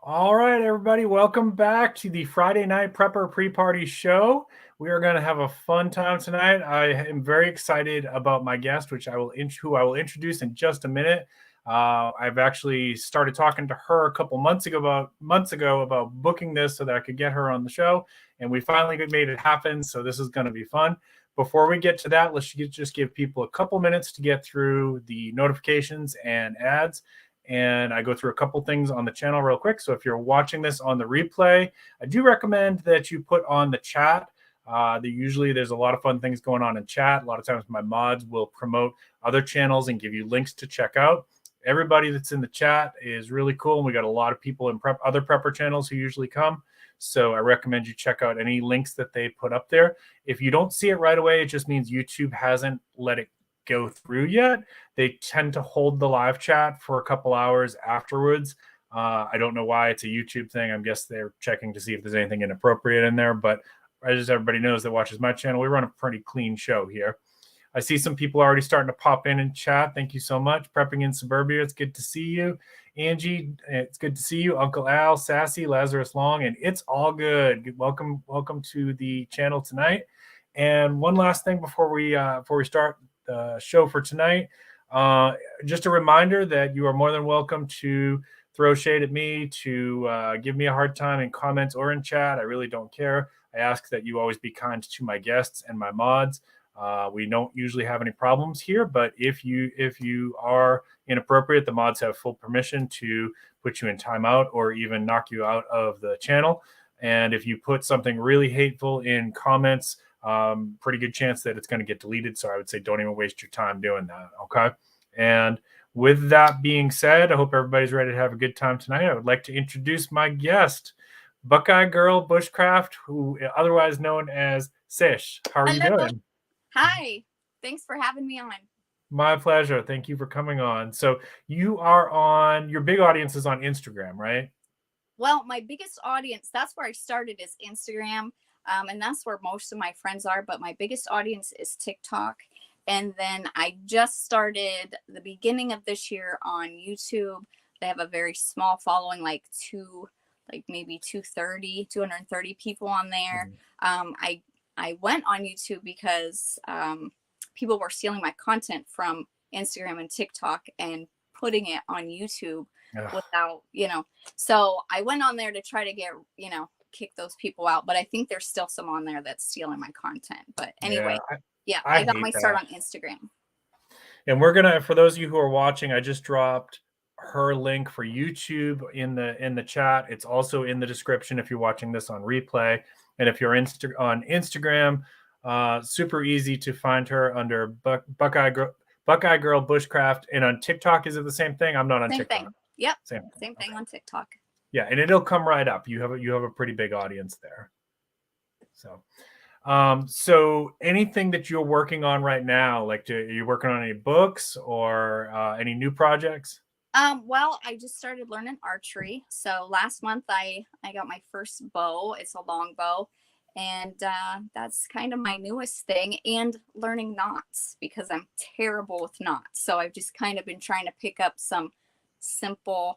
All right, everybody, welcome back to the Friday Night Prepper Pre-Party Show. We are going to have a fun time tonight. I am very excited about my guest, who I will introduce in just a minute. I've actually started talking to her a couple months ago about booking this so that I could get her on the show, and we finally made it happen. So this is going to be fun. Before we get to that, let's just give people a couple minutes to get through the notifications and ads. And I go through a couple things on the channel real quick. So if you're watching this on the replay, I do recommend that you put on the chat. Usually there's a lot of fun things going on in chat. A lot of times my mods will promote other channels and give you links to check out. Everybody that's in the chat is really cool. And we got a lot of people in other prepper channels who usually come. So I recommend you check out any links that they put up there. If you don't see it right away, it just means YouTube hasn't let it go through yet. They tend to hold the live chat for a couple hours afterwards. I don't know why. It's a YouTube thing. I guess they're checking to see if there's anything inappropriate in there. But as everybody knows that watches my channel, we run a pretty clean show here. I see some people already starting to pop in and chat. Thank you so much. Prepping in Suburbia, it's good to see you. Angie, it's good to see you. Uncle Al, Sassy, Lazarus Long, and it's all good. Welcome to the channel tonight. And one last thing before we start the show for tonight, just a reminder that you are more than welcome to throw shade at me, to give me a hard time in comments or in chat. I really don't care. I ask that you always be kind to my guests and my mods. We don't usually have any problems here, but if you are inappropriate, the mods have full permission to put you in timeout or even knock you out of the channel. And if you put something really hateful in comments, pretty good chance that it's going to get deleted. So I would say don't even waste your time doing that. Okay. And with that being said, I hope everybody's ready to have a good time tonight. I would like to introduce my guest, Buckeye Girl Bushcraft, who otherwise known as Sish. How are you doing? Hi. Thanks for having me on. My pleasure. Thank you for coming on. So you are on, your big audience is on Instagram, right? Well, my biggest audience, that's where I started, is Instagram. And that's where most of my friends are. But my biggest audience is TikTok. And then I just started the beginning of this year on YouTube. They have a very small following, maybe 230 people on there. I went on YouTube because people were stealing my content from Instagram and TikTok and putting it on YouTube without, so I went on there to try to get, kick those people out. But I think there's still some on there that's stealing my content. But anyway, I got my start on Instagram. And we're going to, for those of you who are watching, I just dropped her link for YouTube in the chat. It's also in the description if you're watching this on replay. And if you're on Instagram, super easy to find her under Buckeye Girl Bushcraft. And on TikTok, is it the same thing? I'm not on TikTok. Same thing. Yep. Same thing on TikTok. Yeah, and it'll come right up. You have a pretty big audience there. So anything that you're working on right now, are you working on any books or any new projects? Well, I just started learning archery. So last month I got my first bow. It's a long bow. And that's kind of my newest thing, and learning knots because I'm terrible with knots. So I've just kind of been trying to pick up some simple,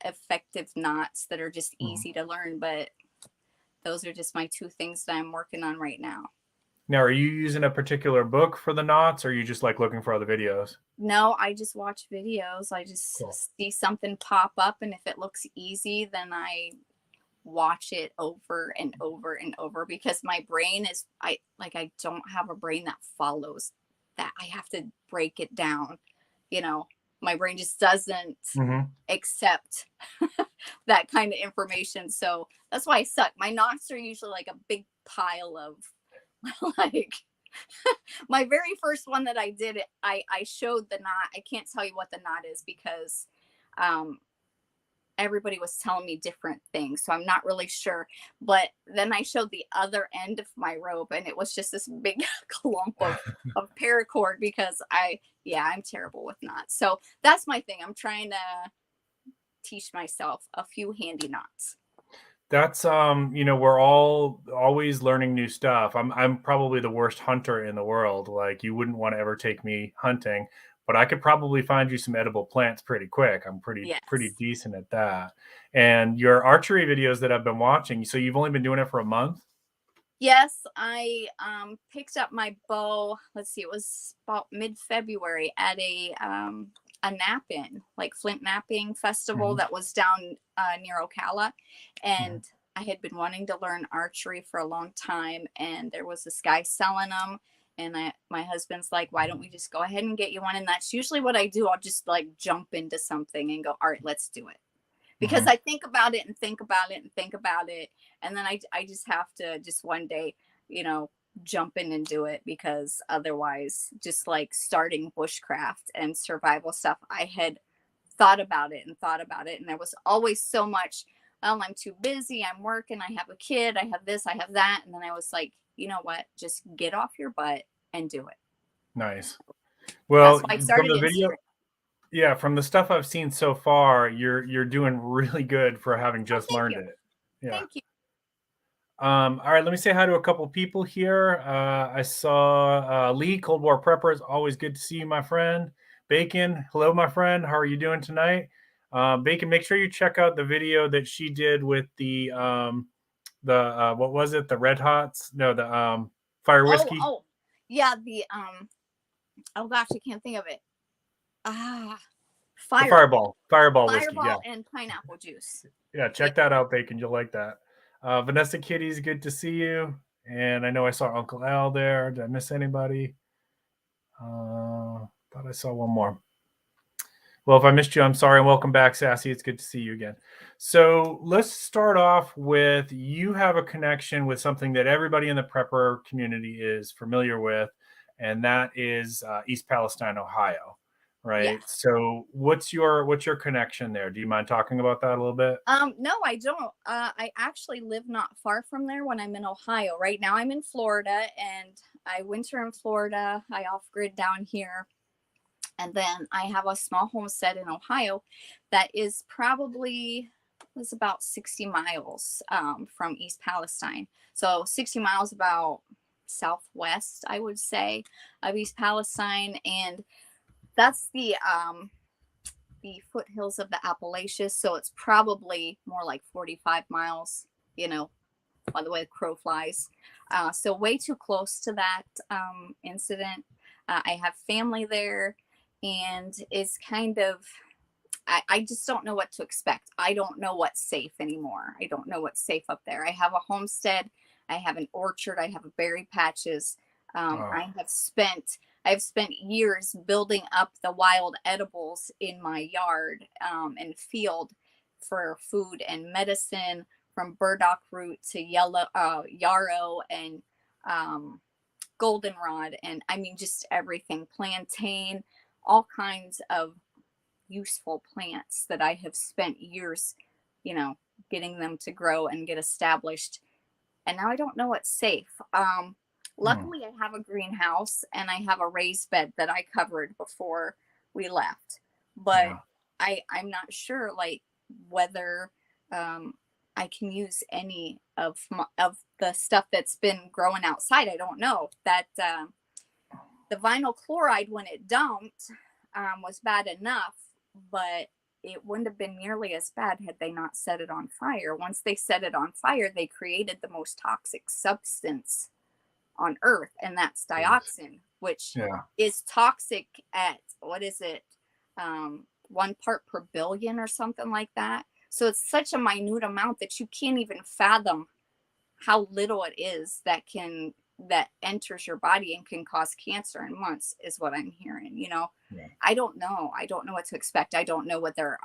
effective knots that are just easy to learn. But those are just my two things that I'm working on right now. Now, are you using a particular book for the knots, or are you just looking for other videos? No, I just watch videos. I just see something pop up, and if it looks easy, then I watch it over and over and over, because my brain is, I don't have a brain that follows that. I have to break it down. My brain just doesn't accept that kind of information. So that's why I suck. My knots are usually like a big pile of my very first one that I did, I showed the knot. I can't tell you what the knot is because everybody was telling me different things, so I'm not really sure. But then I showed the other end of my rope, and it was just this big clump of paracord, because I'm terrible with knots. So that's my thing. I'm trying to teach myself a few handy knots. That's we're all always learning new stuff. I'm probably the worst hunter in the world. You wouldn't want to ever take me hunting, but I could probably find you some edible plants pretty quick. I'm pretty Yes. decent at that. And your archery videos that I've been watching, so you've only been doing it for a month? Yes, I picked up my bow. Let's see, it was about mid-February at a nap-in, like Flint Napping Festival that was down near Ocala, and I had been wanting to learn archery for a long time, and there was this guy selling them, and my husband's like, why don't we just go ahead and get you one? And that's usually what I do. I'll just like jump into something and go, all right, let's do it. Because I think about it and think about it and think about it. And then I just have to just one day, you know, jump in and do it, because otherwise, just like starting bushcraft and survival stuff, I had thought about it and thought about it. And there was always so much, oh, I'm too busy, I'm working, I have a kid, I have this, I have that. And then I was like, you know what, just get off your butt and do it. Nice. Well, that's why I started from the video, yeah, from the stuff I've seen so far, you're doing really good for having just learned it. Yeah. Thank you. All right, let me say hi to a couple people here. I saw Lee, Cold War Preppers. Always good to see you, my friend. Bacon, hello, my friend. How are you doing tonight? Bacon, make sure you check out the video that she did with the what was it? The Red Hots? No, the Fire Whiskey. Oh, yeah, the oh gosh, I can't think of it. Fireball whiskey, yeah. And pineapple juice. Yeah, check that out, Bacon. You'll like that. Vanessa Kitty's good to see you. And I know I saw Uncle Al there. Did I miss anybody? Thought I saw one more. Well, if I missed you, I'm sorry. And welcome back, Sassy. It's good to see you again. So let's start off with, you have a connection with something that everybody in the prepper community is familiar with, and that is East Palestine, Ohio. Right. Yes. So what's your connection there? Do you mind talking about that a little bit? No, I don't. I actually live not far from there when I'm in Ohio. Right now I'm in Florida, and I winter in Florida. I off-grid down here. And then I have a small homestead in Ohio that is probably was about 60 miles from East Palestine. So 60 miles about southwest, I would say, of East Palestine. And that's the foothills of the Appalachians, so it's probably more like 45 miles, you know, by the way the crow flies. So way too close to that incident. I have family there, and it's kind of, I just don't know what to expect. I don't know what's safe anymore. I don't know what's safe up there. I have a homestead, I have an orchard, I have berry patches. I've spent years building up the wild edibles in my yard and field for food and medicine, from burdock root to yarrow and goldenrod, and I mean just everything, plantain, all kinds of useful plants that I have spent years, you know, getting them to grow and get established. And now I don't know what's safe. Luckily, I have a greenhouse and I have a raised bed that I covered before we left. But I'm not sure, like, whether I can use any of the stuff that's been growing outside. I don't know. That the vinyl chloride, when it dumped, was bad enough, but it wouldn't have been nearly as bad had they not set it on fire. Once they set it on fire, they created the most toxic substance on earth, and that's dioxin, which is toxic at, what is it, 1 part per billion or something like that. So it's such a minute amount that you can't even fathom how little it is that enters your body and can cause cancer in months, is what I'm hearing. You know, I don't know what to expect. I don't know whether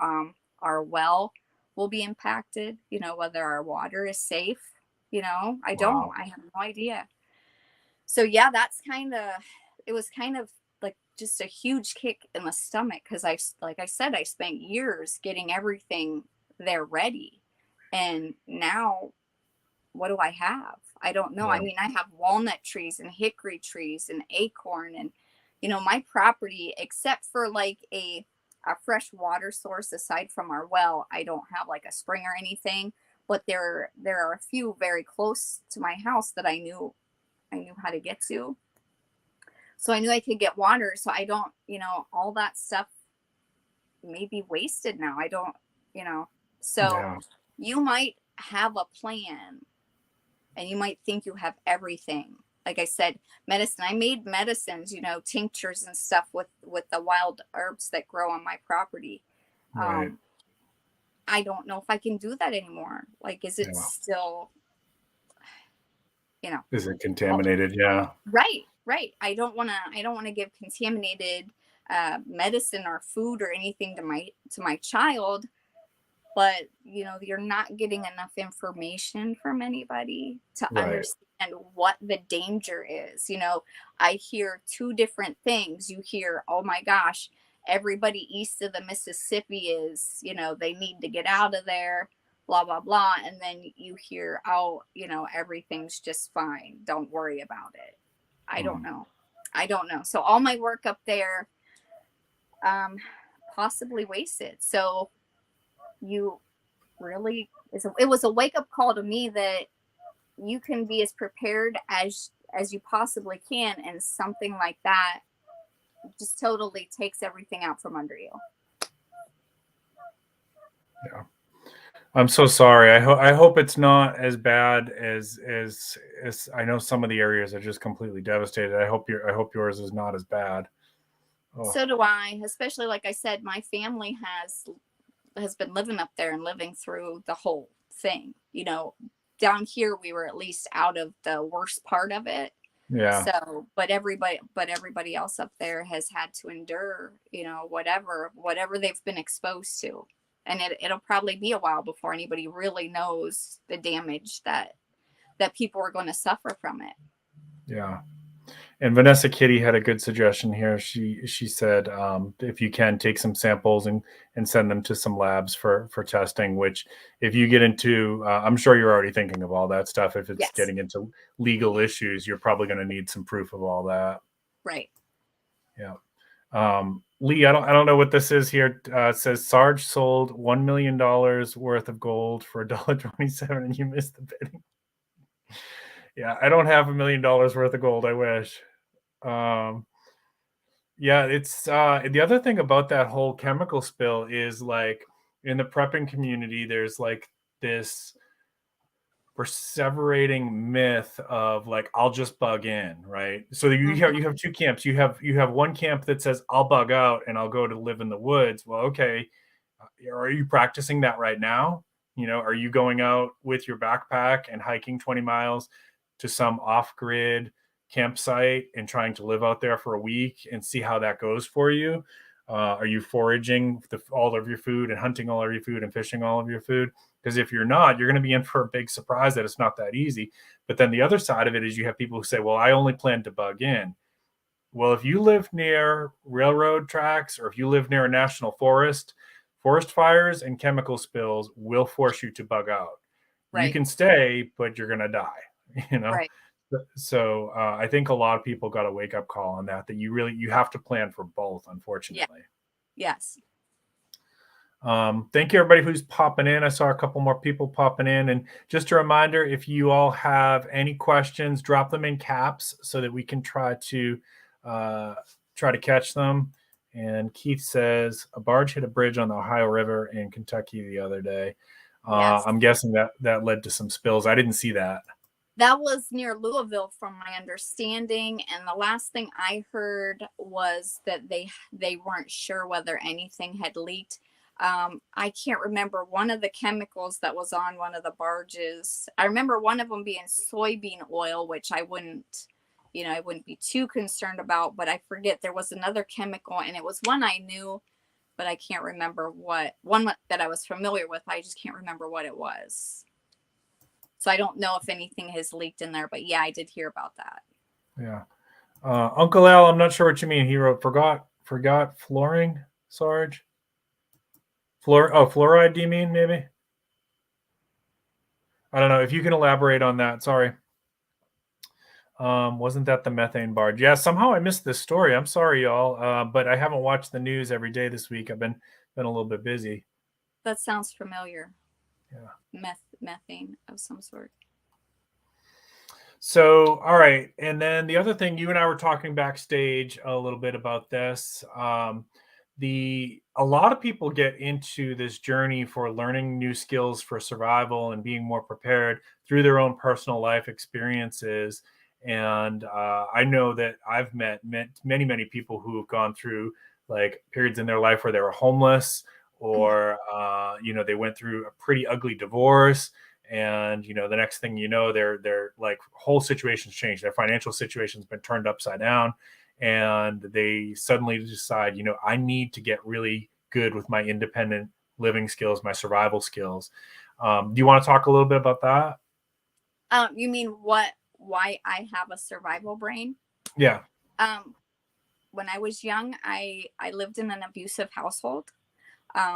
our well will be impacted, you know, whether our water is safe, you know. I have no idea. So yeah, it was kind of like just a huge kick in the stomach, because like I said, I spent years getting everything there ready, and now what do I have? I don't know. I mean, I have walnut trees and hickory trees and acorn, and you know, my property, except for like a fresh water source aside from our well, I don't have like a spring or anything, but there are a few very close to my house that I knew how to get to. So I knew I could get water. So I don't, all that stuff may be wasted now. I don't, so you might have a plan and you might think you have everything. Like I said, medicine, I made medicines, tinctures and stuff with the wild herbs that grow on my property. Right. I don't know if I can do that anymore. Like, is it still, is it contaminated? Yeah. Right. I don't want to give contaminated medicine or food or anything to my child, but you're not getting enough information from anybody to understand what the danger is. I hear two different things. You hear, oh my gosh, everybody east of the Mississippi is, they need to get out of there, blah blah blah, and then you hear, oh, everything's just fine, don't worry about it. I don't know. So all my work up there possibly wasted. So you really, it was a wake-up call to me that you can be as prepared as you possibly can, and something like that just totally takes everything out from under you. Yeah. I'm so sorry. I hope it's not as bad as I know some of the areas are just completely devastated. I hope yours is not as bad. Oh. So do I, especially like I said, my family has been living up there and living through the whole thing. Down here we were at least out of the worst part of it. Yeah. So, but everybody else up there has had to endure, whatever they've been exposed to. And it'll probably be a while before anybody really knows the damage that people are going to suffer from it. Yeah. And Vanessa Kitty had a good suggestion here. She said, if you can, take some samples and send them to some labs for testing, which if you get into, I'm sure you're already thinking of all that stuff. If it's getting into legal issues, you're probably going to need some proof of all that. Right. Yeah. Lee, I don't know what this is here. It says Sarge sold $1 million worth of gold for $1.27 and you missed the bidding. Yeah, I don't have $1 million worth of gold. I wish. Yeah, it's the other thing about that whole chemical spill is, like, in the prepping community, there's like this perseverating myth of, like, I'll just bug in, right? So you have two camps. You have one camp that says I'll bug out and I'll go to live in the woods. Well, okay, are you practicing that right now? Are you going out with your backpack and hiking 20 miles to some off-grid campsite and trying to live out there for a week and see how that goes for you? Are you foraging all of your food and hunting all of your food and fishing all of your food? Because if you're not, you're going to be in for a big surprise that it's not that easy. But then the other side of it is you have people who say, well, I only plan to bug in. Well, if you live near railroad tracks or if you live near a national forest, forest fires and chemical spills will force you to bug out. Right. You can stay, but you're going to die, Right. So I think a lot of people got a wake-up call on that you have to plan for both, unfortunately. Yeah. Yes. Thank you, everybody who's popping in. I saw a couple more people popping in. And just a reminder, if you all have any questions, drop them in caps so that we can try to catch them. And Keith says, a barge hit a bridge on the Ohio River in Kentucky the other day. Yes. I'm guessing that led to some spills. I didn't see that. That was near Louisville, from my understanding. And the last thing I heard was that they weren't sure whether anything had leaked. I can't remember one of the chemicals that was on one of the barges. I remember one of them being soybean oil, which I wouldn't be too concerned about, but I forget there was another chemical, and it was one I knew, but I can't remember one that I was familiar with. I just can't remember what it was. So I don't know if anything has leaked in there, but yeah, I did hear about that. Yeah. Uncle Al, I'm not sure what you mean. He wrote, forgot flooring, Sarge? Fluoride, do you mean, maybe? I don't know. If you can elaborate on that, sorry. Wasn't that the methane barge? Yeah, somehow I missed this story. I'm sorry, y'all. But I haven't watched the news every day this week. I've been a little bit busy. That sounds familiar. Yeah. Methane of some sort. So, all right. And then the other thing, you and I were talking backstage a little bit about this. A lot of people get into this journey for learning new skills for survival and being more prepared through their own personal life experiences. And I know that I've met many people who have gone through like periods in their life where they were homeless, or they went through a pretty ugly divorce, and the next thing you know, their like whole situation's changed. Their financial situation's been turned upside down, and they suddenly decide, I need to get really good with my independent living skills, my survival skills. Do you want to talk a little bit about that? You mean why I have a survival brain? Yeah. When I was young, I lived in an abusive household.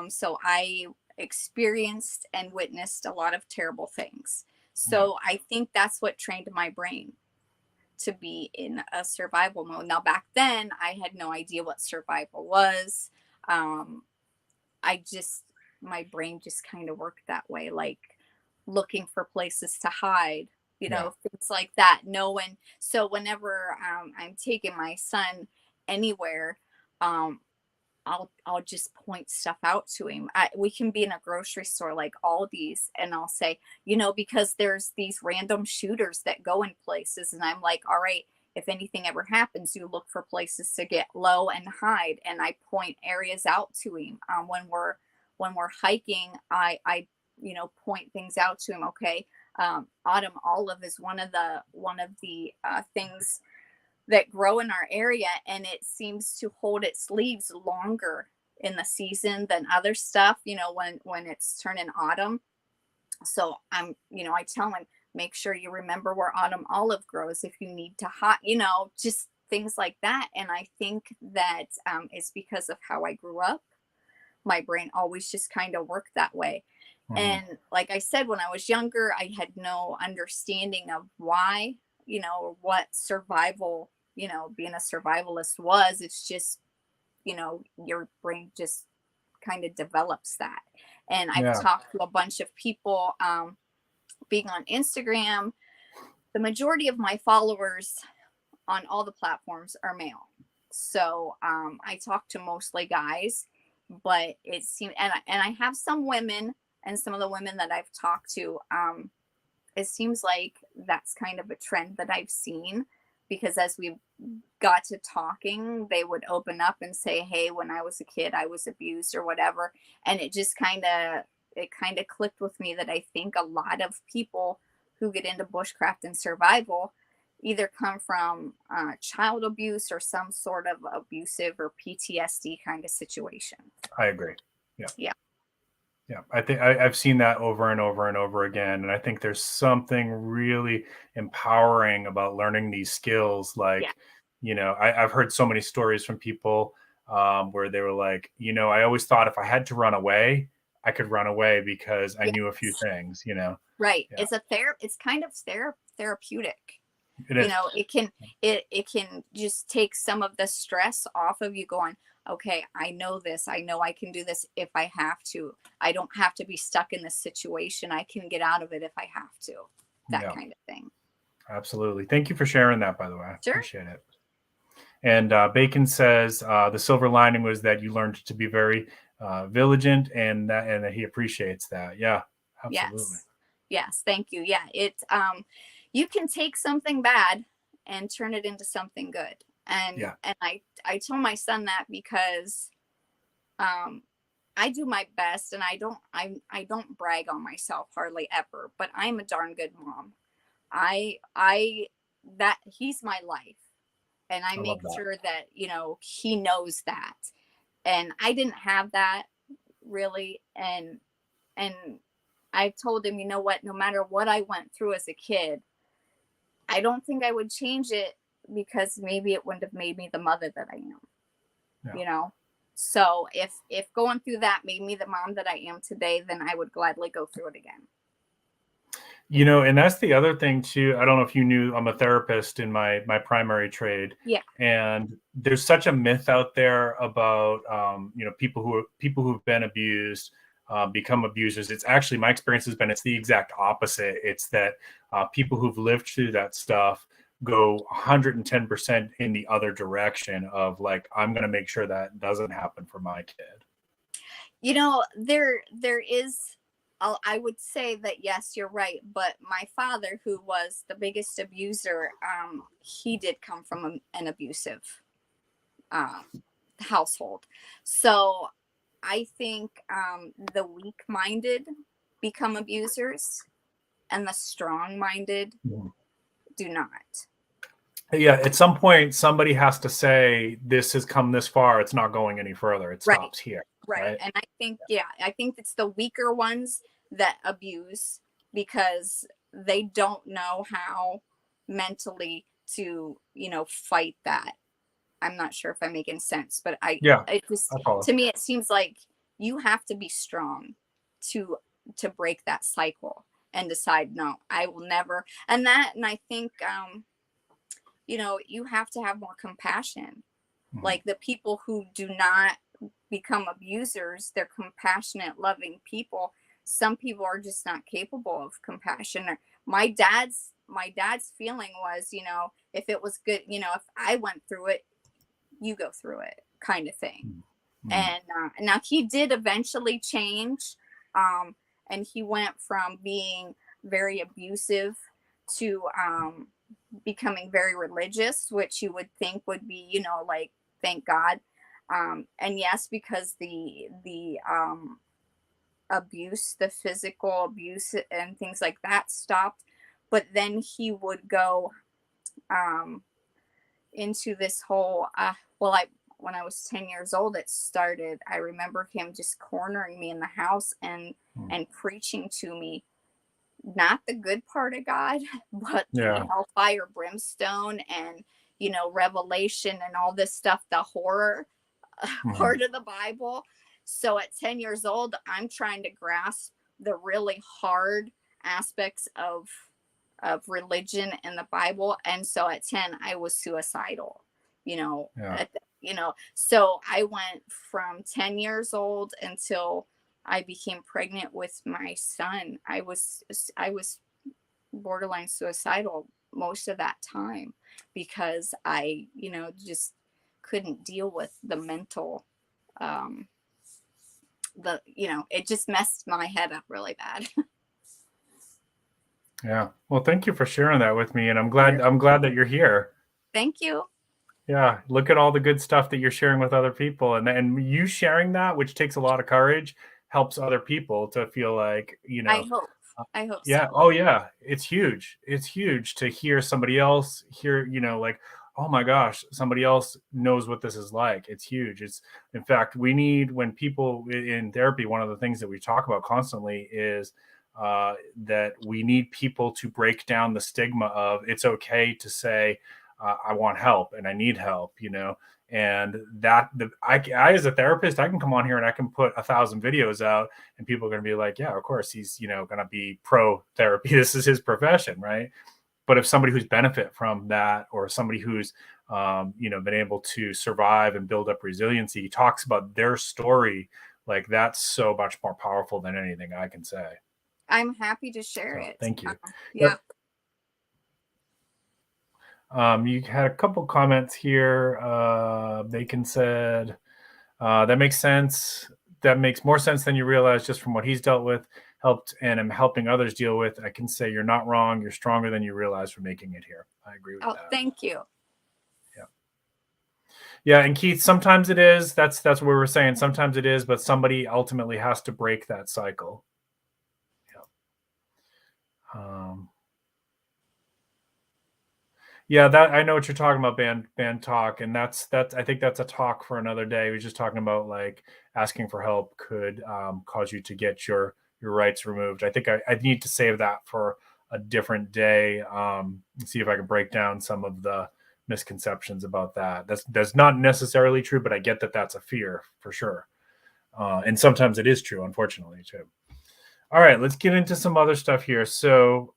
So I experienced and witnessed a lot of terrible things. So I think that's what trained my brain to be in a survival mode. Now, back then, I had no idea what survival was. My brain just kind of worked that way, like looking for places to hide, things like that. So whenever I'm taking my son anywhere, I'll just point stuff out to him. We can be in a grocery store like Aldi's, and I'll say, because there's these random shooters that go in places, and I'm like, all right, if anything ever happens, you look for places to get low and hide, and I point areas out to him. When we're hiking, I point things out to him. Okay, autumn olive is one of the things that grow in our area, and it seems to hold its leaves longer in the season than other stuff, when it's turning autumn. So I tell him, make sure you remember where autumn olive grows if you need to just things like that. And I think that it's because of how I grew up. My brain always just kind of worked that way. Mm-hmm. And like I said, when I was younger, I had no understanding of why, what survival, being a survivalist was. It's just, your brain just kind of develops that. And I've talked to a bunch of people, being on Instagram. The majority of my followers on all the platforms are male. So I talk to mostly guys, but it seems, and I have some women, and some of the women that I've talked to, it seems like that's kind of a trend that I've seen, because as we got to talking, they would open up and say, hey, when I was a kid, I was abused or whatever. And it just kind of clicked with me that I think a lot of people who get into bushcraft and survival either come from child abuse or some sort of abusive or PTSD kind of situation. I agree. Yeah. I think I've seen that over and over and over again. And I think there's something really empowering about learning these skills. Like, I've heard so many stories from people where they were like, I always thought if I had to run away, I could run away because I knew a few things, Right. Yeah. It's kind of therapeutic. It is. It can just take some of the stress off of you going, okay, I know this. I know I can do this if I have to. I don't have to be stuck in this situation. I can get out of it if I have to. That kind of thing. Absolutely. Thank you for sharing that, by the way. Sure. Appreciate it. And Bacon says the silver lining was that you learned to be very vigilant, and that he appreciates that. Yeah, absolutely. Yes. Thank you. Yeah. You can take something bad and turn it into something good. And I tell my son that because I do my best, and I don't brag on myself hardly ever, but I'm a darn good mom. That he's my life, and I make sure that he knows that. And I didn't have that really, and I told him, you know what, no matter what I went through as a kid, I don't think I would change it, because maybe it wouldn't have made me the mother that I am. So if going through that made me the mom that I am today, then I would gladly go through it again. And that's the other thing too. I don't know if you knew, I'm a therapist in my primary trade. Yeah. And there's such a myth out there about people who've been abused, become abusers. It's actually, my experience has been, it's the exact opposite. It's that people who've lived through that stuff go 110% in the other direction of like, I'm going to make sure that doesn't happen for my kid. You know, there is, I would say that, yes, you're right. But my father, who was the biggest abuser, he did come from an abusive household. So I think the weak-minded become abusers and the strong-minded do not. Yeah, at some point, somebody has to say, this has come this far. It's not going any further. It stops here. Right. And I think, I think it's the weaker ones that abuse because they don't know how mentally to, fight that. I'm not sure if I'm making sense, but to me, it seems like you have to be strong to break that cycle and decide, no, I will never. And I think, you have to have more compassion. Like the people who do not become abusers, they're compassionate, loving people. Some people are just not capable of compassion. My dad's feeling was, if it was good, if I went through it, you go through it, kind of thing. And now he did eventually change, and he went from being very abusive to becoming very religious, which you would think would be, like, thank God. And yes, because the abuse, the physical abuse and things like that stopped, but then he would go into this whole when I was 10 years old, it started. I remember him just cornering me in the house and preaching to me, not the good part of God, but the hellfire, brimstone, and Revelation and all this stuff, the horror part of the Bible. So at 10 years old, I'm trying to grasp the really hard aspects of religion and the Bible. And so at 10, I was suicidal, so I went from 10 years old until I became pregnant with my son. I was borderline suicidal most of that time because I, just couldn't deal with the mental, it just messed my head up really bad. Yeah. Well, thank you for sharing that with me. And I'm glad that you're here. Thank you. Yeah. Look at all the good stuff that you're sharing with other people. And you sharing that, which takes a lot of courage, helps other people to feel like, I hope yeah. so. Oh yeah. It's huge. It's huge to hear somebody else hear, like, oh my gosh, somebody else knows what this is like. It's huge. It's, in fact, we need, when people in therapy, one of the things that we talk about constantly is that we need people to break down the stigma of it's okay to say, I want help and I need help, and that I as a therapist, I can come on here and I can put 1,000 videos out and people are going to be like, yeah, of course he's, going to be pro therapy. This is his profession. Right. But if somebody who's benefit from that, or somebody who's, been able to survive and build up resiliency, talks about their story, like that's so much more powerful than anything I can say. I'm happy to share it. Thank you. Yeah. You had a couple comments here. Bacon said, that makes sense. That makes more sense than you realize just from what he's dealt with, helped, and am helping others deal with. I can say you're not wrong. You're stronger than you realize for making it here. I agree with that. Oh, thank you. Yeah. Yeah. And Keith, sometimes it is. That's what we were saying. Sometimes it is, but somebody ultimately has to break that cycle. Yeah, that I know what you're talking about, band talk, and that's I think that's a talk for another day. We're just talking about like asking for help could cause you to get your rights removed. I think I need to save that for a different day. See if I can break down some of the misconceptions about that. That's not necessarily true, but I get that that's a fear for sure, and sometimes it is true, unfortunately, too. All right, let's get into some other stuff here. So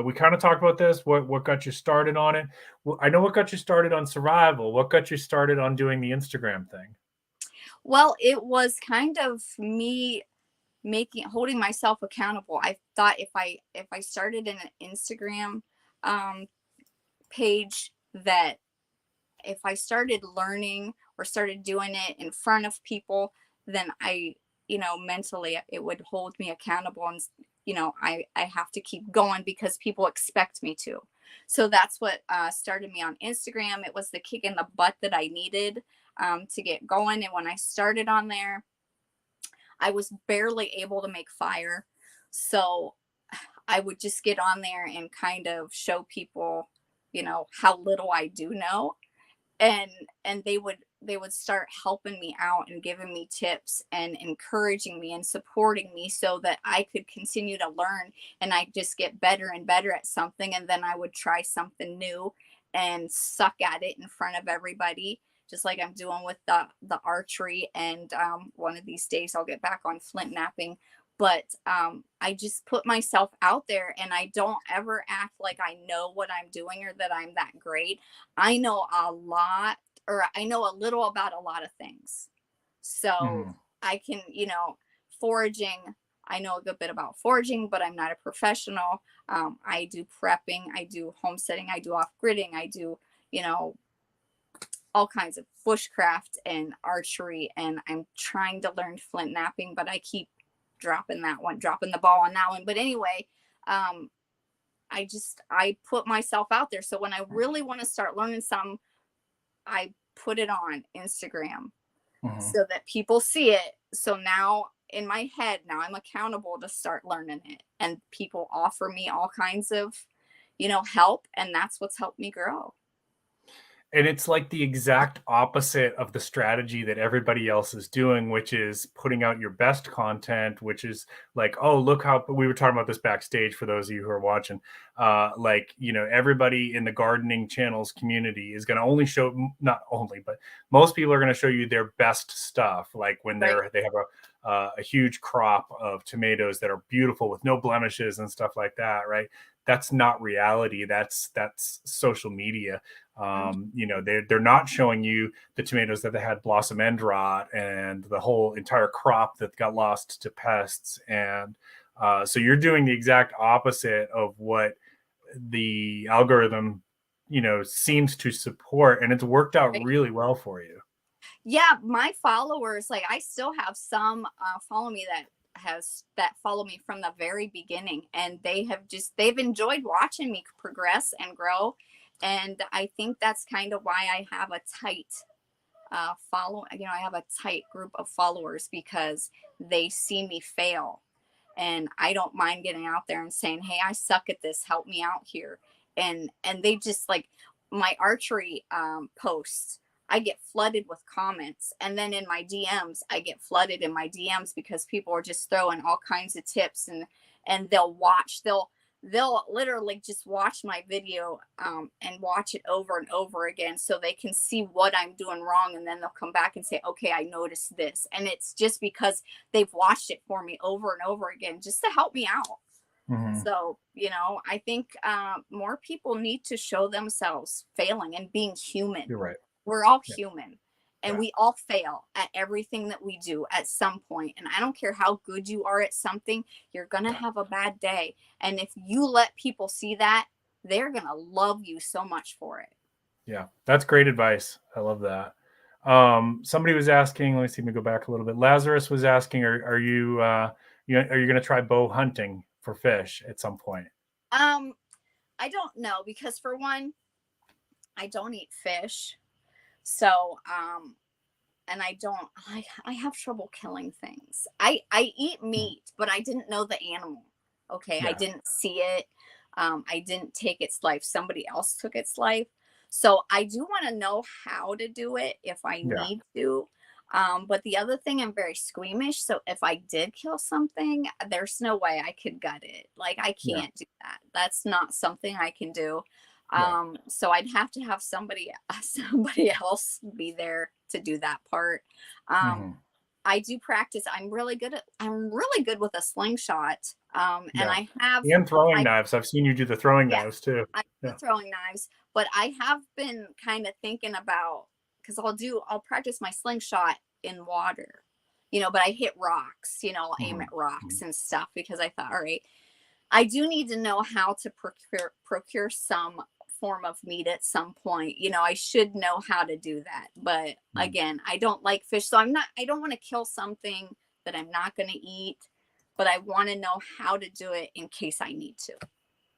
we kind of talked about this. What got you started on it? Well, I know what got you started on survival. What got you started on doing the Instagram thing? Well, it was kind of me holding myself accountable. I thought if I started an Instagram page, that if I started learning or started doing it in front of people, then mentally it would hold me accountable. And, I have to keep going because people expect me to. So that's what started me on Instagram. It was the kick in the butt that I needed to get going. And when I started on there, I was barely able to make fire. So I would just get on there and kind of show people, how little I do know. And they would start helping me out and giving me tips and encouraging me and supporting me so that I could continue to learn, and I just get better and better at something. And then I would try something new and suck at it in front of everybody, just like I'm doing with the archery. And one of these days I'll get back on flint knapping. But I just put myself out there, and I don't ever act like I know what I'm doing or that I'm that great. I know a lot, or I know a little about a lot of things. So I can, foraging, I know a good bit about foraging, but I'm not a professional. I do prepping, I do homesteading, I do off-gridding, I do, all kinds of bushcraft and archery. And I'm trying to learn flint knapping, but I keep dropping the ball on that one. But anyway, I put myself out there. So when I really want to start learning something, I put it on Instagram so that people see it. So now in my head, now I'm accountable to start learning it, and people offer me all kinds of, help. And that's what's helped me grow. And it's like the exact opposite of the strategy that everybody else is doing, which is putting out your best content, which is like, oh, look how we were talking about this backstage for those of you who are watching. Everybody in the gardening channels community is going to only show, not only, but most people are going to show you their best stuff. Like when they have a huge crop of tomatoes that are beautiful with no blemishes and stuff like that, right? That's not reality. That's social media. They're not showing you the tomatoes that they had blossom end rot and the whole entire crop that got lost to pests. And so you're doing the exact opposite of what the algorithm, seems to support, and it's worked out really well for you. Yeah, my followers, like I still have some follow me that follow me from the very beginning, and they've enjoyed watching me progress and grow. And I think that's kind of why I have a tight I have a tight group of followers, because they see me fail, and I don't mind getting out there and saying, hey, I suck at this, help me out here. And they just, like, my archery posts, I get flooded with comments. And then in my DMs, I get flooded in my DMs because people are just throwing all kinds of tips, and they'll literally just watch my video and watch it over and over again so they can see what I'm doing wrong. And then they'll come back and say, okay, I noticed this. And it's just because they've watched it for me over and over again just to help me out. So, I think more people need to show themselves failing and being human. You're right. We're all human, and we all fail at everything that we do at some point. And I don't care how good you are at something, you're going to have a bad day. And if you let people see that, they're going to love you so much for it. Yeah, that's great advice. I love that. Somebody was asking, let me see, let me go back a little bit. Lazarus was asking, are you going to try bow hunting for fish at some point? I don't know, because for one, I don't eat fish. So, and I have trouble killing things. I eat meat, but I didn't know the animal. Okay. Yeah. I didn't see it. I didn't take its life. Somebody else took its life. So I do want to know how to do it if I need to. But the other thing, I'm very squeamish. So if I did kill something, there's no way I could gut it. Like, I can't do that. That's not something I can do. So I'd have to have somebody else be there to do that part. I do practice. I'm really good with a slingshot. And I have throwing knives. I've seen you do the throwing knives too. I do throwing knives, but I have been kind of thinking about, because I'll practice my slingshot in water, but I hit rocks, aim at rocks and stuff, because I thought, all right, I do need to know how to procure some form of meat at some point. I should know how to do that. But again, I don't like fish. So I don't want to kill something that I'm not going to eat, but I want to know how to do it in case I need to.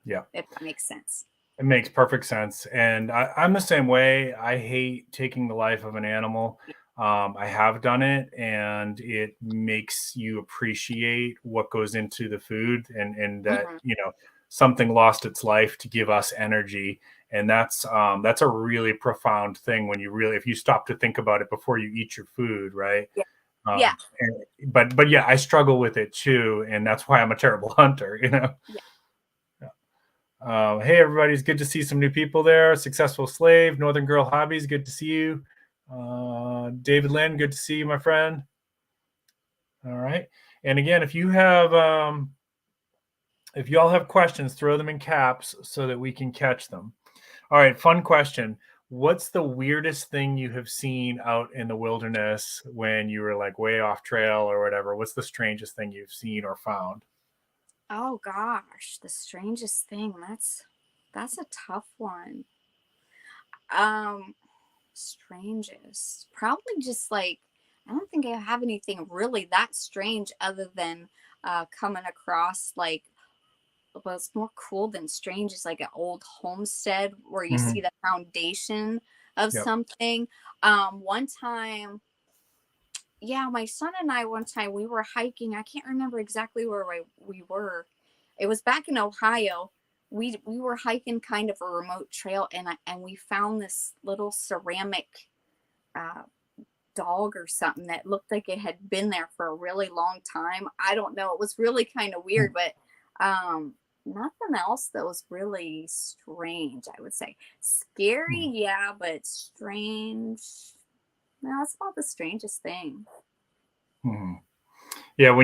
Yeah. If that makes sense. It makes perfect sense. And I'm the same way. I hate taking the life of an animal. I have done it, and it makes you appreciate what goes into the food, and that, something lost its life to give us energy. And that's a really profound thing when if you stop to think about it before you eat your food, right? Yeah. But yeah, I struggle with it too. And that's why I'm a terrible hunter, Yeah. Hey, everybody. It's good to see some new people there. Successful Slave, Northern Girl Hobbies. Good to see you. David Lynn, good to see you, my friend. All right. And again, if you all have questions, throw them in caps so that we can catch them. All right. Fun question. What's the weirdest thing you have seen out in the wilderness when you were like way off trail or whatever? What's the strangest thing you've seen or found? Oh gosh, the strangest thing. That's a tough one. Strangest. Probably just like, I don't think I have anything really that strange other than coming across like, what's more cool than strange is like an old homestead where you see the foundation of something. One time, my son and I, we were hiking. I can't remember exactly where we were. It was back in Ohio. We were hiking kind of a remote trail, and we found this little ceramic dog or something that looked like it had been there for a really long time. I don't know. It was really kind of weird, but nothing else that was really strange, I would say. Scary, yeah, but strange. No, it's about the strangest thing. Yeah,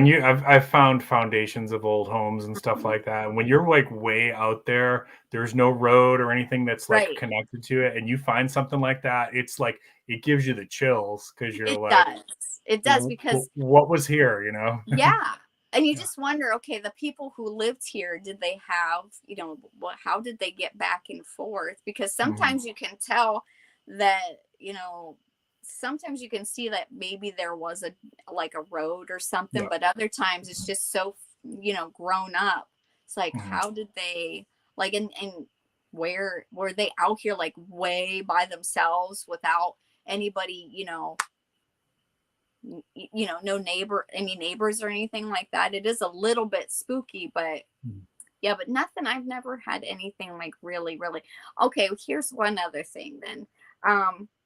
I've found foundations of old homes and stuff like that. And when you're like way out there, there's no road or anything that's like connected to it, and you find something like that, it's like it gives you the chills because you're it does because what was here, Yeah. And you just wonder, okay, the people who lived here, did they have, how did they get back and forth? Because sometimes you can tell that, sometimes you can see that maybe there was a road or something, but other times it's just so, grown up. It's like, how did they, like, and where were they out here, like, way by themselves without anybody, no any neighbors or anything like that? It is a little bit spooky, but but nothing. I've never had anything like really, really. Okay, here's one other thing then.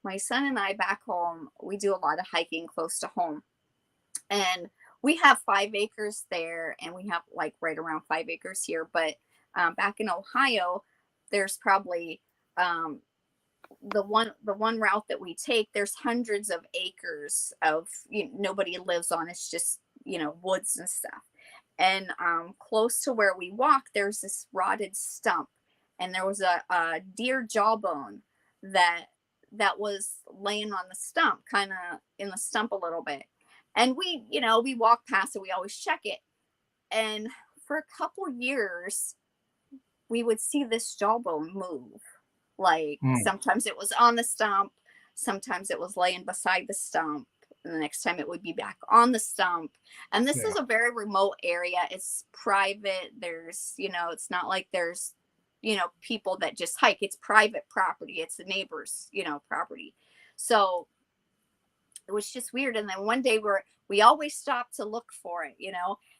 My son and I back home, we do a lot of hiking close to home, and we have 5 acres there, and we have like right around 5 acres here. But back in Ohio, there's probably the one route that we take, there's hundreds of acres of nobody lives on. It's just woods and stuff. And close to where we walk, there's this rotted stump, and there was a deer jawbone that was laying on the stump, kind of in the stump a little bit. And we walk past it. We always check it. And for a couple years, we would see this jawbone move. Like sometimes it was on the stump, sometimes it was laying beside the stump, and the next time it would be back on the stump. And this is a very remote area. It's private. There's, it's not like there's, people that just hike. It's private property. It's the neighbor's, property. So it was just weird. And then one day we always stopped to look for it,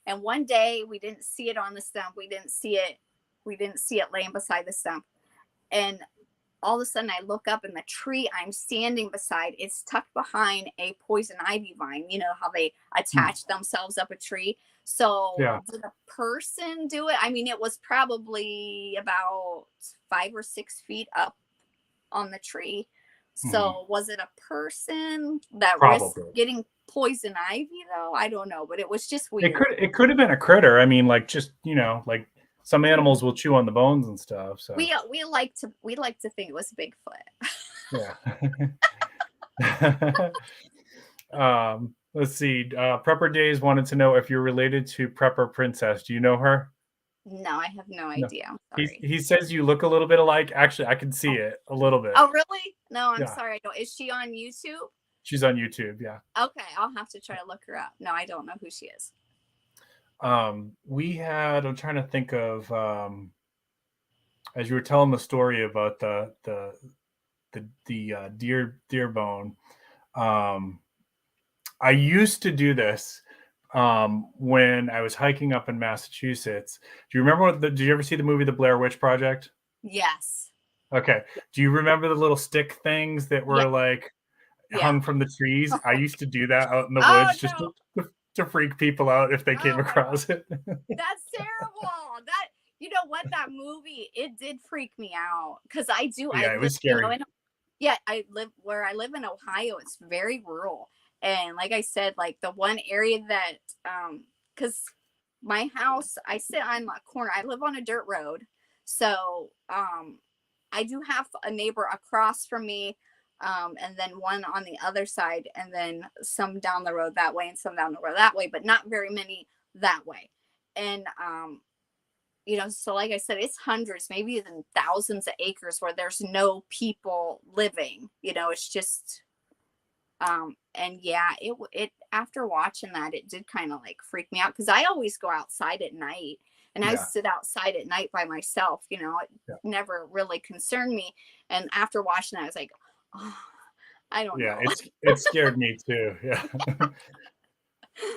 and one day we didn't see it on the stump. We didn't see it laying beside the stump. And all of a sudden I look up, and the tree I'm standing beside is tucked behind a poison ivy vine. You know how they attach themselves up a tree. So did a person do it? I mean, it was probably about 5 or 6 feet up on the tree. So was it a person that risked getting poison ivy though? I don't know, but it was just weird. It could have been a critter. I mean, like, just, like some animals will chew on the bones and stuff. So we like to think it was Bigfoot. Let's see. Prepper Days wanted to know if you're related to Prepper Princess. Do you know her? No, I have no No. idea. I'm He sorry. he says you look a little bit alike. Actually, I can see it a little bit. Oh, really? No, I'm Yeah, sorry. I don't. Is she on YouTube? she's on YouTube. Yeah. Okay, I'll have to try to look her up. No, I don't know who she is. We had. I'm trying to think of. As you were telling the story about the deer bone. I used to do this when I was hiking up in Massachusetts. Do you remember did you ever see the movie The Blair Witch Project? Yes. Okay. Do you remember the little stick things that Yeah. were like Yeah. hung from the trees? I used to do that out in the Oh woods just no. to freak people out if they came Oh my God. across it. That's terrible. That you know what that movie it did freak me out because I Yeah, it live was scary. yeah I live where I live in Ohio. It's very rural, and like I said, like the one area that because my house I sit on a corner. I live on a dirt road, so I do have a neighbor across from me. And then one on the other side, and then some down the road that way, and some down the road that way, but not very many that way. And you know, so like I said, it's hundreds, maybe even thousands of acres where there's no people living. You know, it's just and yeah, it after watching that, it did kind of like freak me out because I always go outside at night and I Yeah. sit outside at night by myself. You know, it Yeah. never really concerned me. And after watching that, I was like, oh, I don't Yeah, know. it scared me too. Yeah.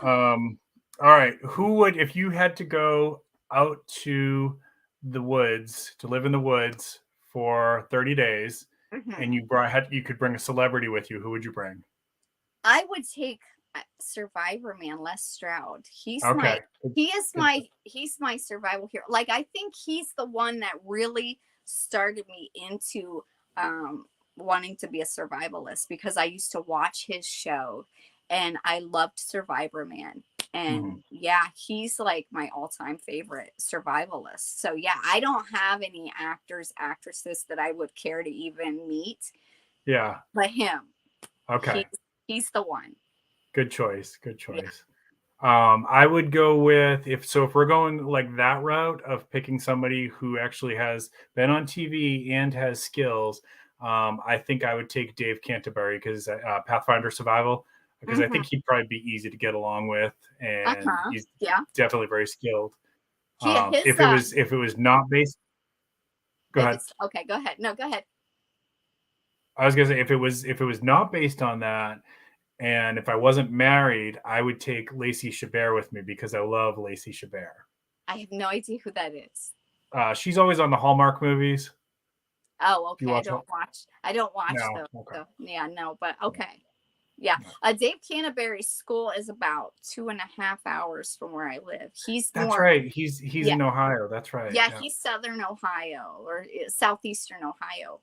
All right. Who would, if you had to go out to the woods to live in the woods for 30 days and Mhm. you could bring a celebrity with you, who would you bring? I would take Survivor man Les Stroud. Okay. Good. He's my survival hero. Like I think he's the one that really started me into wanting to be a survivalist because I used to watch his show and I loved Survivor Man. Mhm. And yeah, he's like my all-time favorite survivalist. So yeah, I don't have any actors, actresses that I would care to even meet, Yeah. but him. Okay. He's he's the one. Good choice. Good Yeah. choice. I would go with if we're going like that route of picking somebody who actually has been on TV and has skills. I think I would take Dave Canterbury because Pathfinder Survival, because I Mm-hmm. think he'd probably be easy to get along with, and Uh-huh. he's Yeah. definitely very skilled. His If it was not based, go if ahead. it's okay, go ahead. No, go ahead. I was gonna say if it was not based on that, and if I wasn't married, I would take Lacey Chabert with me because I love Lacey Chabert. I have no idea who that is. She's always on the Hallmark movies. Oh, Do you okay. watch it? I don't watch No. those. Okay. So yeah, no, but okay. Yeah. No. Dave Canterbury's school is about 2.5 hours from where I live. He's That's more right. He's yeah. in Ohio. That's right. Yeah, Yeah. he's southern Ohio or southeastern Ohio.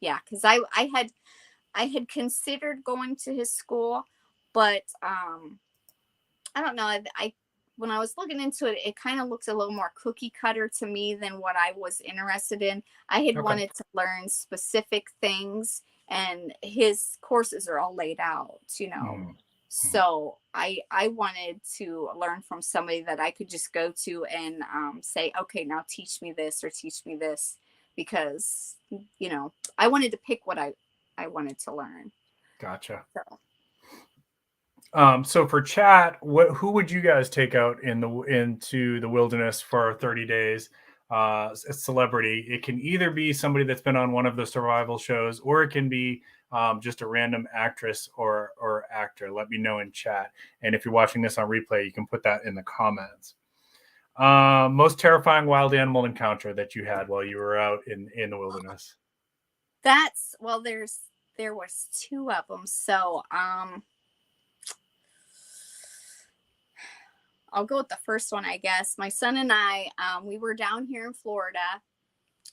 Yeah, because I had considered going to his school, but I don't know. I when I was looking into it, it kind of looked a little more cookie cutter to me than what I was interested in. I had Okay. wanted to learn specific things, and his courses are all laid out, you know. Mhm. Mhm. So I wanted to learn from somebody that I could just go to and say, okay, now teach me this or teach me this, because you know I wanted to pick what I wanted to learn. Gotcha. So So for chat, who would you guys take out into the wilderness for 30 days? A celebrity. It can either be somebody that's been on one of the survival shows, or it can be just a random actress or actor. Let me know in chat. And if you're watching this on replay, you can put that in the comments. Most terrifying wild animal encounter that you had while you were out in the wilderness. that's well, there was two of them. So I'll go with the first one, I guess. My son and I, we were down here in Florida,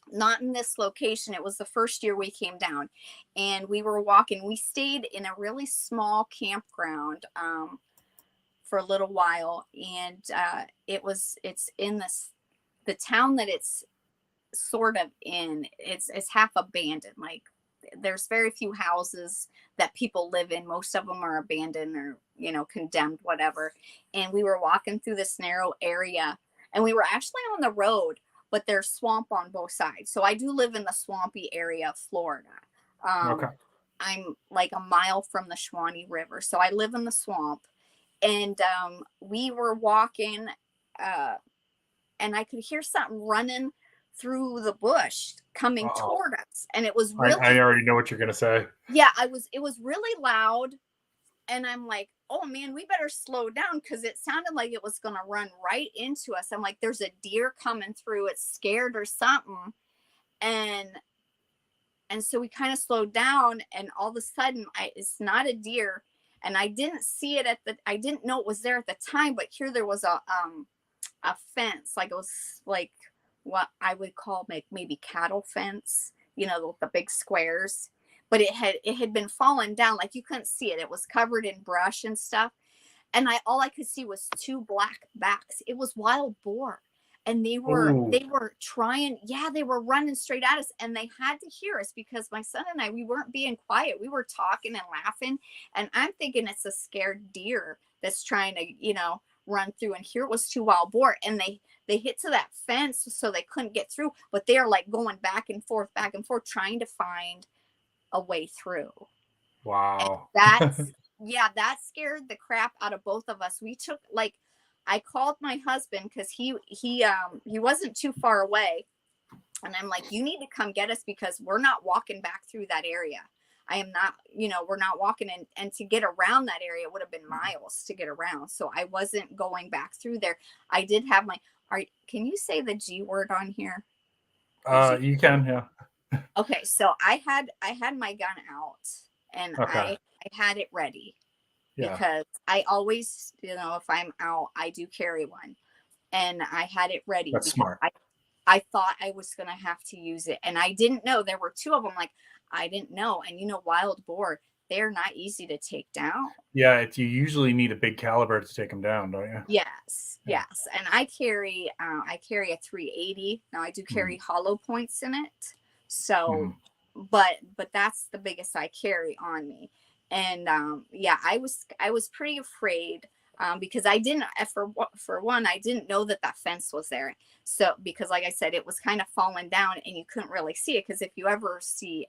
not in this location. It was the first year we came down, and we were walking. We stayed in a really small campground for a little while, and it's in the town that it's sort of in. It's half abandoned, like there's very few houses that people live in. Most of them are abandoned or, you know, condemned, whatever. And we were walking through this narrow area, and we were actually on the road, but there's swamp on both sides. So I do live in the swampy area of Florida. Okay. I'm like a mile from the Shawnee River. So I live in the swamp. And we were walking, and I could hear something running through the bush coming toward us. And it was really, I already know what you're going to say. yeah, it was really loud. And I'm like, oh man, we better slow down, because it sounded like it was going to run right into us. I'm like, there's a deer coming through. It's scared or something. And so we kind of slowed down, and all of a sudden it's not a deer. And I didn't see it I didn't know it was there at the time, but here there was a fence, like it was like what I would call maybe cattle fence, you know, the big squares, but it had been fallen down. Like you couldn't see it. It was covered in brush and stuff. And all I could see was two black backs. It was wild boar. And they were trying, they were running straight at us, and they had to hear us, because my son and I, we weren't being quiet. We were talking and laughing, and I'm thinking it's a scared deer that's trying to, you know, run through. And here it was two wild boar, and they hit to that fence, so they couldn't get through, but they're like going back and forth, trying to find a way through. Wow. And that scared the crap out of both of us. We took, like, I called my husband, because he wasn't too far away, and I'm like, you need to come get us, because we're not walking back through that area. I am not, you know, we're not walking in, and to get around that area would have been miles to get around. So I wasn't going back through there. I did have can you say the G word on here? You can, yeah. Okay. So I had my gun out, and Okay. I had it ready. Yeah. Because I always, you know, if I'm out, I do carry one, and I had it ready. That's smart. I thought I was going to have to use it, and I didn't know there were two of them. Like, I didn't know. And, you know, wild boar, they're not easy to take down. Yeah. You usually need a big caliber to take them down, don't you? Yes. Yeah. Yes. And I carry a 380. Now I do carry hollow points in it. So, but that's the biggest I carry on me. And I was pretty afraid, because I didn't, for one, I didn't know that fence was there. So, because like I said, it was kind of falling down, and you couldn't really see it. Because if you ever see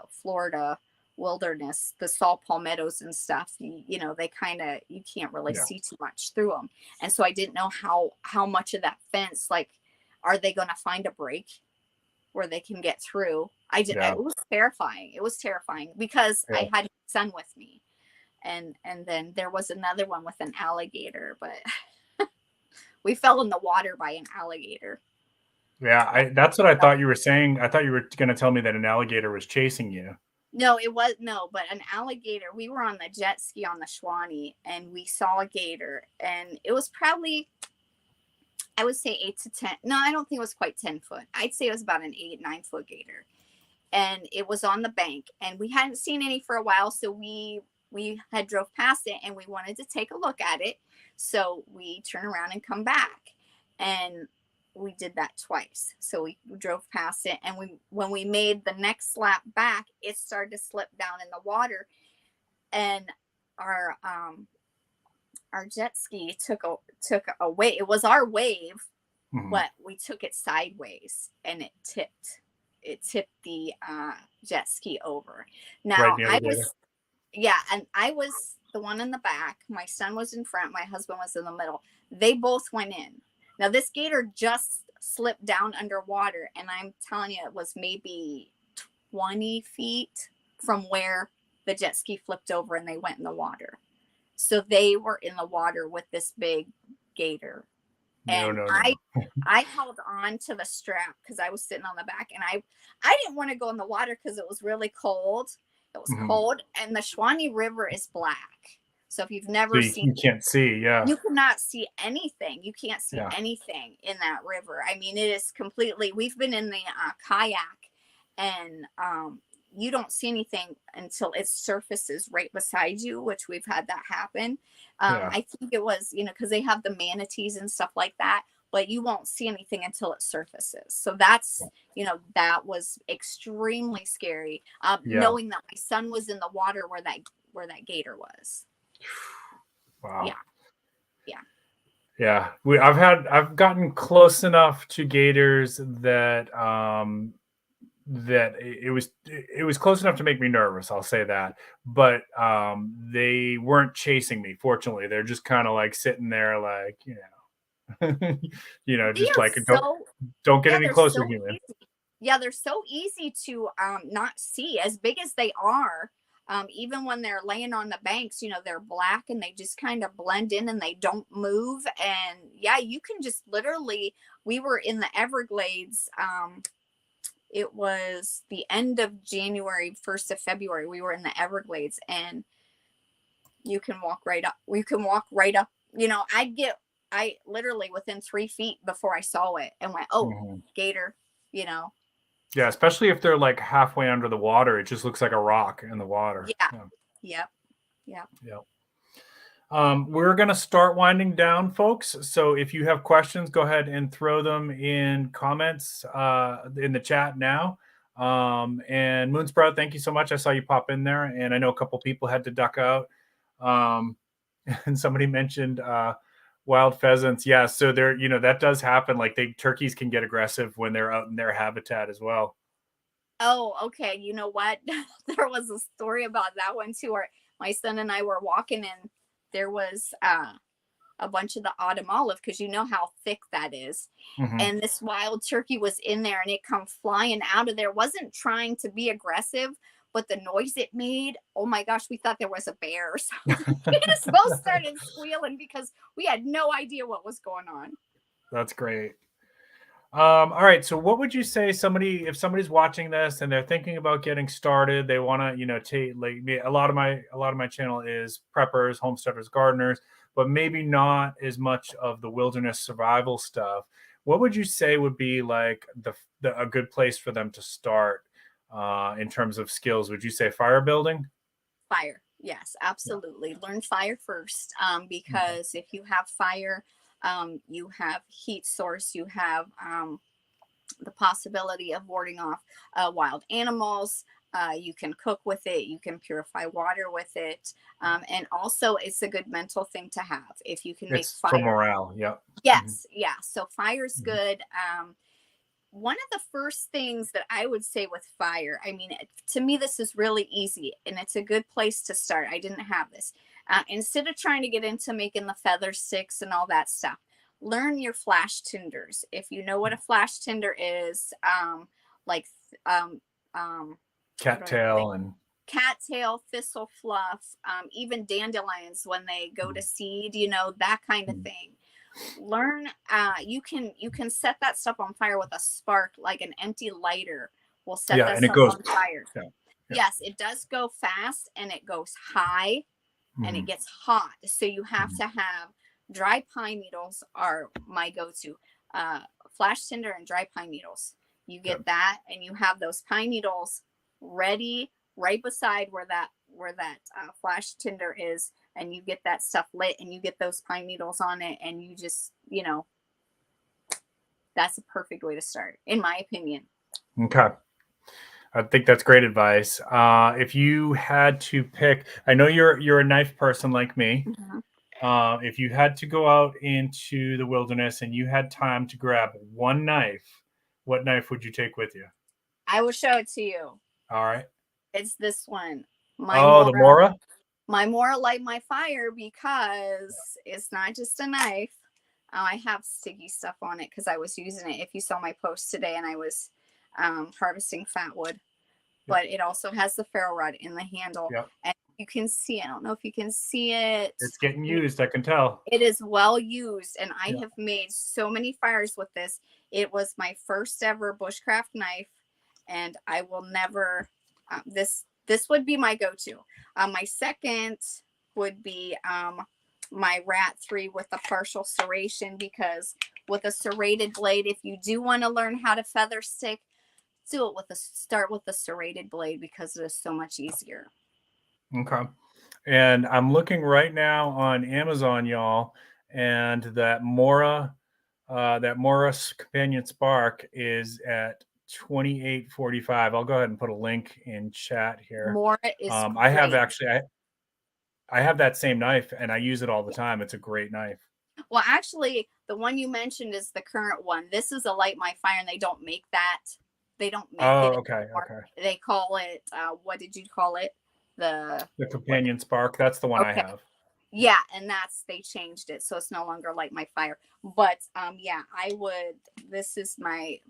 Florida wilderness, the saw palmettos and stuff, you know, they you can't really see too much through them. And so I didn't know how much of that fence, like, are they going to find a break where they can get through? I did. It was terrifying. It was terrifying, because I had my son with me, and then there was another one with an alligator, but we fell in the water by an alligator. Yeah, that's what I thought you were saying. I thought you were going to tell me that an alligator was chasing you. No, but an alligator. We were on the jet ski on the Shawnee, and we saw a gator, and it was probably, I would say 8 to 10. No, I don't think it was quite 10 foot. I'd say it was about an 8-9 foot gator. And it was on the bank, and we hadn't seen any for a while. So we had drove past it, and we wanted to take a look at it. So we turn around and come back, and we did that twice. So we drove past it, and when we made the next lap back, it started to slip down in the water, and our jet ski took a wave. It was our wave, but we took it sideways, and it tipped the jet ski over. Now I was the one in the back. My son was in front. My husband was in the middle. They both went in. Now this gator just slipped down underwater, and I'm telling you, it was maybe 20 feet from where the jet ski flipped over, and they went in the water. So they were in the water with this big gator. And I held on to the strap, because I was sitting on the back, and I didn't want to go in the water, because it was really cold. It was cold, and the Shawnee River is black. So if you've never seen, you can't see, you cannot see anything. You can't see anything in that river. I mean, it is completely. We've been in the kayak, and you don't see anything until it surfaces right beside you, which we've had that happen. I think it was, you know, because they have the manatees and stuff like that. but you won't see anything until it surfaces. So that's, that was extremely scary. Knowing that my son was in the water where that gator was. Wow. Yeah. I've gotten close enough to gators that that it was close enough to make me nervous. I'll say that, but they weren't chasing me. Fortunately, they're just kind of like sitting there, like just like don't get any closer, human. Yeah, they're so easy to not see. As big as they are, even when they're laying on the banks, they're black and they just kind of blend in and they don't move. And yeah, you can just literally, we were in the Everglades. It was the end of January, 1st of February. We were in the Everglades, and you can walk right up. We can walk right up. I literally within 3 feet before I saw it and went, oh, gator, Yeah, especially if they're like halfway under the water. It just looks like a rock in the water. Yeah. We're going to start winding down, folks. So if you have questions, go ahead and throw them in comments in the chat now. And Moonsprout, thank you so much. I saw you pop in there, and I know a couple people had to duck out. And somebody mentioned wild pheasants. Yeah, so there, that does happen. Like turkeys can get aggressive when they're out in their habitat as well. Oh, okay. You know what? There was a story about that one too, where my son and I were walking and there was a bunch of the autumn olive, because you know how thick that is. And this wild turkey was in there, and it come flying out of there. Wasn't trying to be aggressive, but the noise it made, oh my gosh, we thought there was a bear. So we just both started squealing because we had no idea what was going on. That's great. All right. So what would you say if somebody's watching this and they're thinking about getting started, they want to, take like a lot of my channel is preppers, homesteaders, gardeners, but maybe not as much of the wilderness survival stuff. What would you say would be like a good place for them to start in terms of skills? Would you say fire building? Fire. Yes, absolutely. Yeah. Learn fire first, because if you have fire, you have heat source, you have the possibility of warding off wild animals. You can cook with it, you can purify water with it, and also it's a good mental thing to have if you can make fire. For morale. Yeah. Yes. Yeah. So fire's good. One of the first things that I would say with fire, I mean, to me, this is really easy and it's a good place to start. I didn't have this. Instead of trying to get into making the feather sticks and all that stuff, learn your flash tinders. If you know what a flash tinder is, cattail, thistle fluff, even dandelions when they go to seed, that kind of thing. Learn, you can set that stuff on fire with a spark, like an empty lighter will set that stuff on fire. Yes, it does go fast and it goes high and it gets hot. So you have to have dry pine needles are my go-to. Flash tinder and dry pine needles. You get that and you have those pine needles ready right beside where that flash tinder is, and you get that stuff lit and you get those pine needles on it, and you just, that's a perfect way to start, in my opinion. Okay. I think that's great advice. If you had to pick, I know you're a knife person like me. If you had to go out into the wilderness and you had time to grab one knife, what knife would you take with you? I will show it to you. All right. It's this one. The Mora? My Mora Light My Fire, because it's not just a knife. I have sticky stuff on it because I was using it. If you saw my post today, and I was harvesting fat wood, but it also has the ferro rod in the handle, and you can see. I don't know if you can see it. It's getting used. I can tell. It is well used, and I have made so many fires with this. It was my first ever bushcraft knife, and I will never. This would be my go-to. My second would be my Rat 3 with the partial serration, because with a serrated blade, if you do want to learn how to feather stick, start with a serrated blade, because it is so much easier. Okay. And I'm looking right now on Amazon, y'all, and that Mora that Morris Companion Spark is at 28.45. I'll go ahead and put a link in chat here. More is I have great. actually I have that same knife and I use it all the time. It's a great knife. Well, actually, the one you mentioned is the current one. This is a Light My Fire, and they don't make that. They don't make it okay, anymore. okay. They call it, what did you call it? The Companion Spark. That's the one I have. Yeah, and they changed it, so it's no longer Light My Fire. But yeah, this is my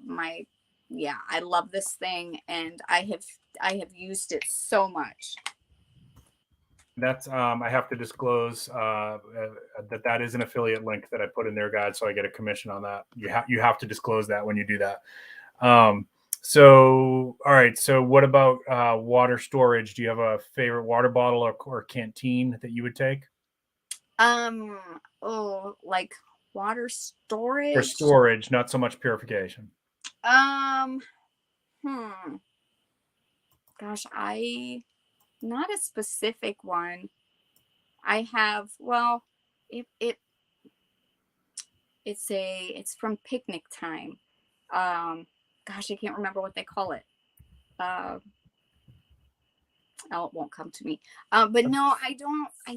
yeah, I love this thing, and I have used it so much. That's I have to disclose that is an affiliate link that I put in their guide, so I get a commission on that. You have to disclose that when you do that. So all right, so what about water storage? Do you have a favorite water bottle or canteen that you would take? Like water storage? For storage, not so much purification. Gosh, not a specific one. I have, well, it's from Picnic Time. Gosh, I can't remember what they call it. It won't come to me. But no, I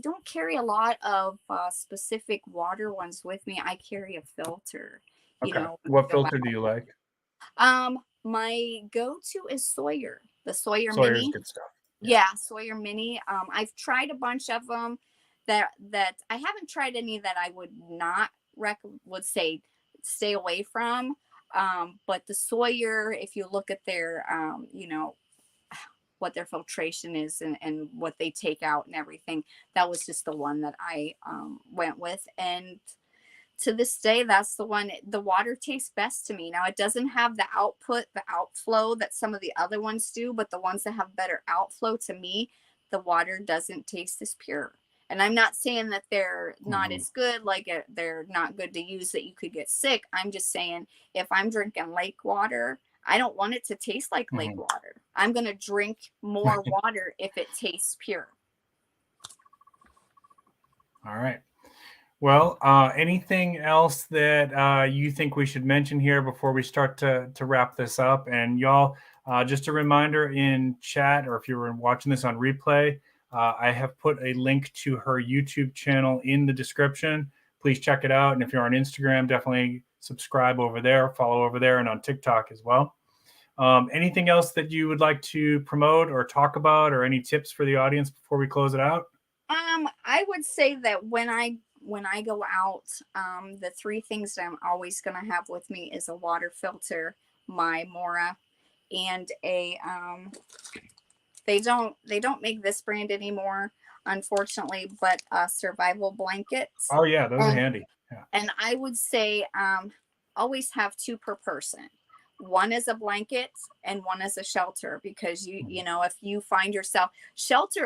don't carry a lot of specific water ones with me. I carry a filter. Okay. What filter do you like? My go-to is Sawyer. The Sawyer Sawyer's Mini. Good stuff. Yeah, Sawyer Mini. I've tried a bunch of them that I haven't tried any that I would not would say stay away from. But the Sawyer, if you look at their what their filtration is and what they take out and everything, that was just the one that I went with. And to this day, that's the one. The water tastes best to me. Now, it doesn't have the outflow that some of the other ones do, but the ones that have better outflow, to me, the water doesn't taste as pure. And I'm not saying that they're not as good, like they're not good to use, that you could get sick. I'm just saying, if I'm drinking lake water, I don't want it to taste like lake water. I'm going to drink more water if it tastes pure. All right. Well, anything else that you think we should mention here before we start to wrap this up? And y'all, just a reminder in chat, or if you were watching this on replay, I have put a link to her YouTube channel in the description. Please check it out. And if you're on Instagram, definitely subscribe over there, follow over there, and on TikTok as well. Anything else that you would like to promote or talk about, or any tips for the audience before we close it out? I would say that when I go out, the three things that I'm always going to have with me is a water filter, my Mora, and a they don't make this brand anymore, unfortunately, but survival blankets. Oh yeah, those are handy. Yeah. And I would say always have two per person. One is a blanket and one is a shelter, because you know, if you find yourself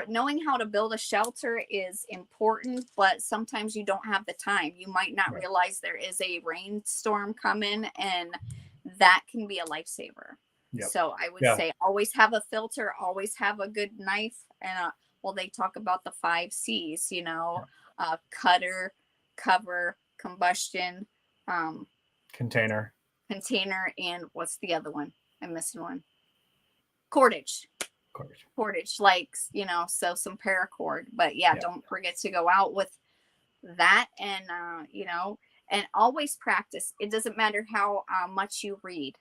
knowing how to build a shelter is important, but sometimes you don't have the time. You might not realize there is a rainstorm coming, and that can be a lifesaver. Yep. So I would say always have a filter, always have a good knife, and they talk about the 5 C's, you know, cutter, cover, combustion, container, and what's the other one? I'm missing one. Cordage, like, you know, so some paracord. But don't forget to go out with that, and you know, and always practice. It doesn't matter how much you read.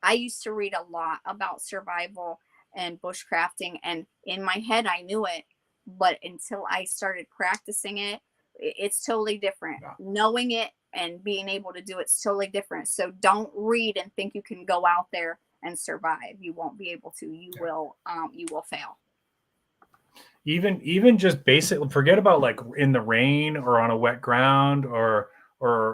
I used to read a lot about survival and bushcrafting, and in my head I knew it, but until I started practicing it, it's totally different. Knowing it and being able to do it's totally different. So don't read and think you can go out there and survive. You won't be able to. You will fail. Even just basic, forget about like in the rain or on a wet ground or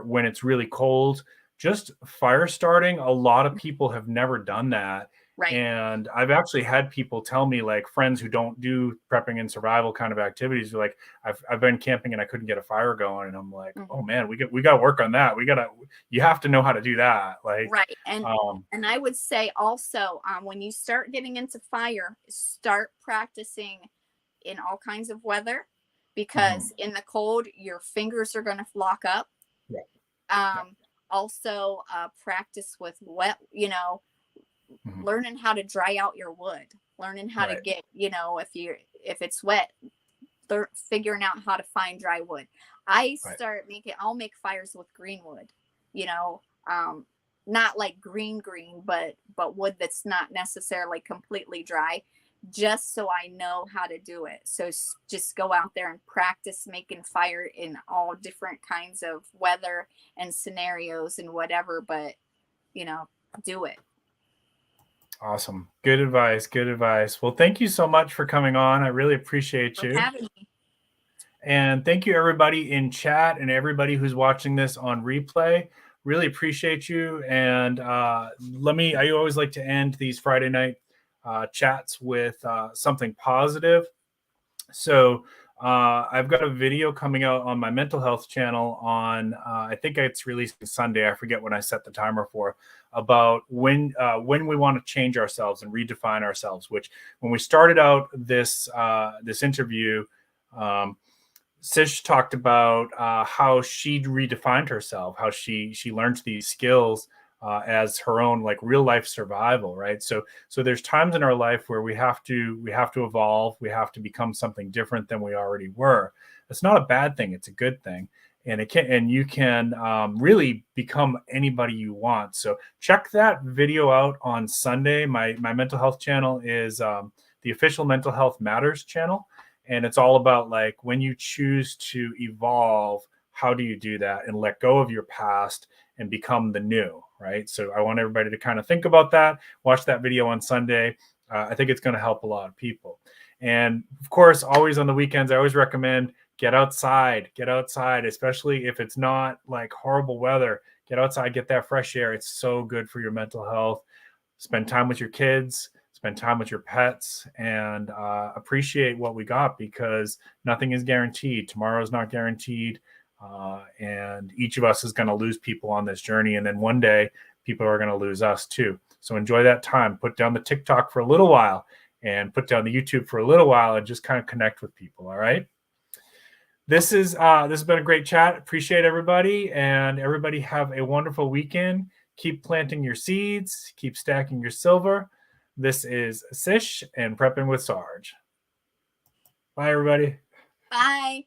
when it's really cold. Just fire starting, a lot of people have never done that. Right. And I've actually had people tell me, like friends who don't do prepping and survival kind of activities, like I've been camping and I couldn't get a fire going, and I'm like, oh man, we got to work on that. You have to know how to do that. Like, right. And I would say also, when you start getting into fire, start practicing in all kinds of weather, because in the cold your fingers are going to lock up. also practice with wet, learning how to dry out your wood, learning how to get, if it's wet, figuring out how to find dry wood. I'll make fires with green wood, not like green, but wood that's not necessarily completely dry, just so I know how to do it. So just go out there and practice making fire in all different kinds of weather and scenarios and whatever, but do it. Awesome. Good advice. Good advice. Well, thank you so much for coming on. I really appreciate you. For having me. And thank you everybody in chat and everybody who's watching this on replay. Really appreciate you. And I always like to end these Friday night chats with something positive. So I've got a video coming out on my mental health channel on, I think it's released Sunday. I forget when I set the timer for, about when we want to change ourselves and redefine ourselves, which when we started out this interview, Sish talked about how she redefined herself, how she learned these skills as her own like real life survival, right? So there's times in our life where we have to evolve, we have to become something different than we already were. It's not a bad thing; it's a good thing, and you can really become anybody you want. So check that video out on Sunday. My mental health channel is the official Mental Health Matters channel. And it's all about like when you choose to evolve, how do you do that and let go of your past and become the new, right? So I want everybody to kind of think about that. Watch that video on Sunday. I think it's going to help a lot of people. And of course, always on the weekends, I always recommend get outside, especially if it's not like horrible weather. Get outside, get that fresh air. It's so good for your mental health. Spend time with your kids. Spend time with your pets, and appreciate what we got, because nothing is guaranteed. Tomorrow is not guaranteed. And each of us is going to lose people on this journey. And then one day people are going to lose us too. So enjoy that time. Put down the TikTok for a little while and put down the YouTube for a little while and just kind of connect with people. All right. This has been a great chat. Appreciate everybody, and everybody have a wonderful weekend. Keep planting your seeds, keep stacking your silver. This is Sish and Prepping with Sarge. Bye, everybody. Bye.